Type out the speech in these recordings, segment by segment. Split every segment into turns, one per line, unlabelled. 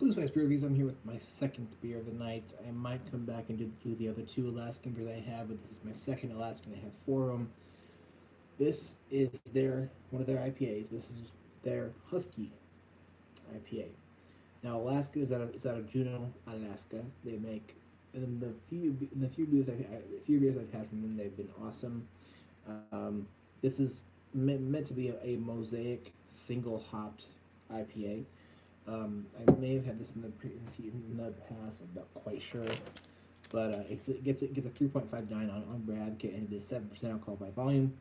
Bluespecs beer reviews. I'm here with my second beer of the night. I might come back and do the other two Alaskan beers I have, but this is my second Alaskan. I have four of them. This is one of their IPAs. This is their Husky IPA. Now Alaska is out of Juneau, Alaska. They make in the few beers I've had from them, they've been awesome. This is meant to be a mosaic single hopped IPA. I may have had this in the past. I'm not quite sure, but it gets a 3.59 on Bradkit, and it is 7% alcohol by volume.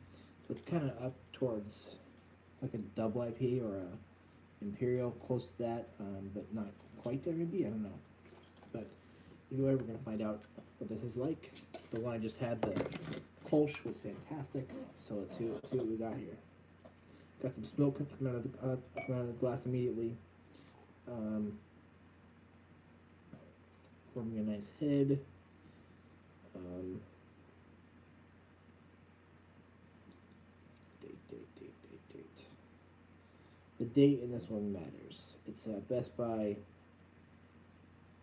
So it's kind of up towards like a double IPA or a imperial, close to that, but not quite there. Maybe I don't know. But either way, we're gonna find out what this is like. The one I just had, the Kolsch, was fantastic. So let's see what we got here. Got some smoke coming out of the glass immediately. Forming a nice head. Date. The date in this one matters. It's Best By.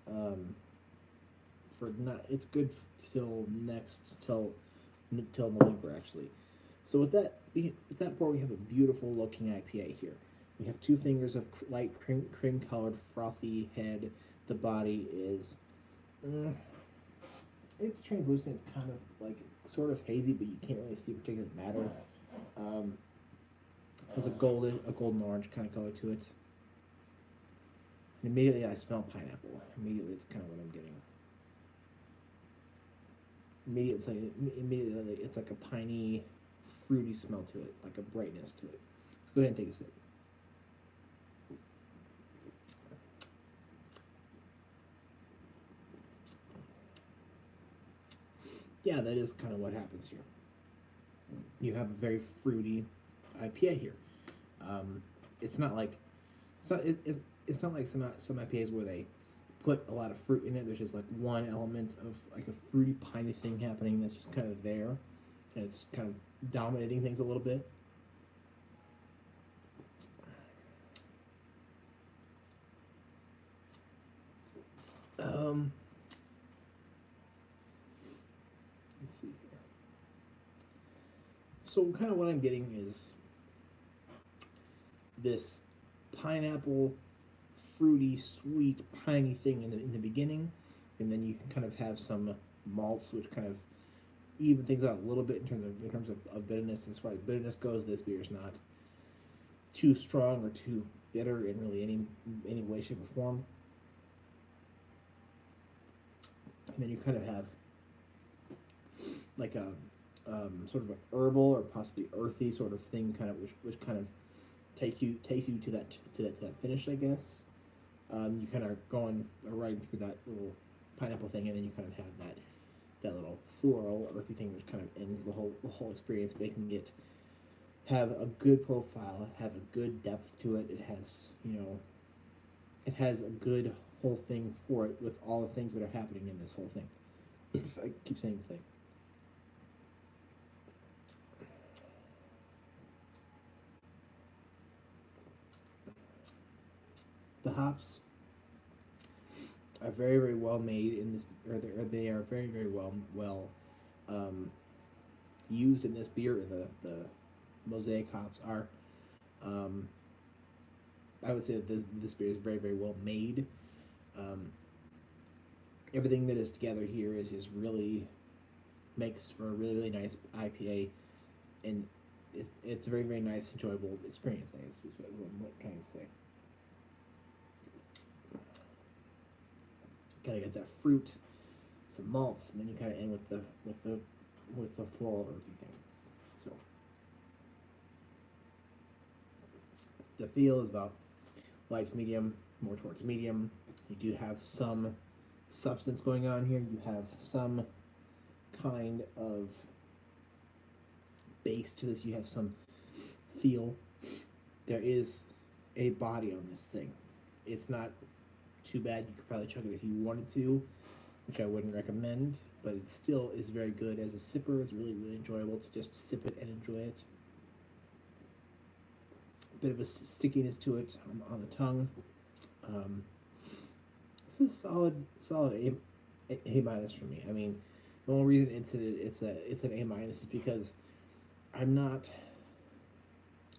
For not, it's good till November actually. So with that pour, we have a beautiful looking IPA here. We have two fingers of light cream colored frothy head. The body is, it's translucent. It's kind of like sort of hazy, but you can't really see particular matter. Has a golden orange kind of color to it. And immediately I smell pineapple. Immediately it's kind of what I'm getting. Immediately it's like a piney, fruity smell to it, like a brightness to it. So go ahead and take a sip. Yeah, that is kind of what happens here. You have a very fruity IPA here. It's not like some IPAs where they put a lot of fruit in it. There's just like one element of like a fruity piney thing happening that's just kind of there, and it's kind of dominating things a little bit. Let's see here. So kind of what I'm getting is this pineapple, fruity, sweet, piney thing in the beginning, and then you kind of have some malts which kind of even things out a little bit in terms of bitterness. As far as bitterness goes, this beer is not too strong or too bitter in really any way, shape, or form. And then you kind of have like a sort of an herbal or possibly earthy sort of thing, kind of which kind of takes you to that finish, I guess. You kind of going right through that little pineapple thing, and then you kind of have that little floral earthy thing, which kind of ends the whole experience, making it have a good profile, have a good depth to it. It has a good whole thing for it with all the things that are happening in this whole thing. I keep saying the thing. The hops are very, very well made in this, or they are very, very well used in this beer. The mosaic hops are, I would say that this beer is very, very well made. Everything that is together here is just really makes for a really, really nice IPA, and it's a very, very nice, enjoyable experience. I guess is what I'm trying to say. Kind of get that fruit, some malts, and then you kind of end with the floral earthy thing. So the feel is about light to medium, more towards medium. You do have some substance going on here. You have some kind of base to this. You have some feel. There is a body on this thing. It's not too bad. You could probably chug it if you wanted to, which I wouldn't recommend, but it still is very good as a sipper. It's really, really enjoyable to just sip it and enjoy it. A bit of a stickiness to it on the tongue. This is solid A minus for me. I mean, the only reason it's an A minus is because I'm not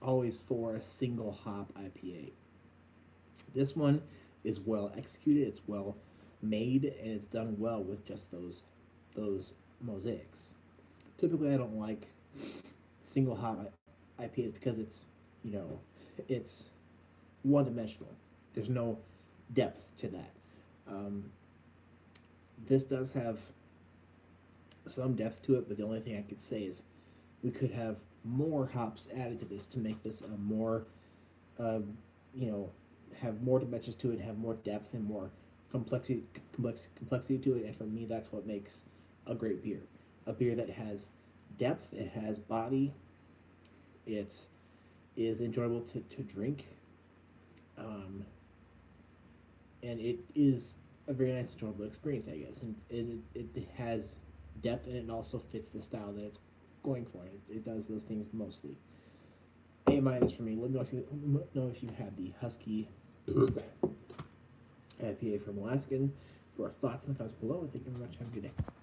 always for a single hop IPA. This one is well executed, it's well made, and it's done well with just those mosaics. Typically, I don't like single hop IPAs because it's one dimensional. There's no depth to that. Um, this does have some depth to it, but the only thing I could say is we could have more hops added to this to make this a more, uh, have more dimensions to it, have more depth and more complexity to it. And for me, that's what makes a great beer. A beer that has depth, it has body, it is enjoyable to drink, and it is a very nice, enjoyable experience, I guess. And it has depth, and it also fits the style that it's going for. It does those things mostly. A minus for me. Let me know if you have the Husky IPA from Alaskan. Your thoughts in the comments below. Thank you very much. Have a good day.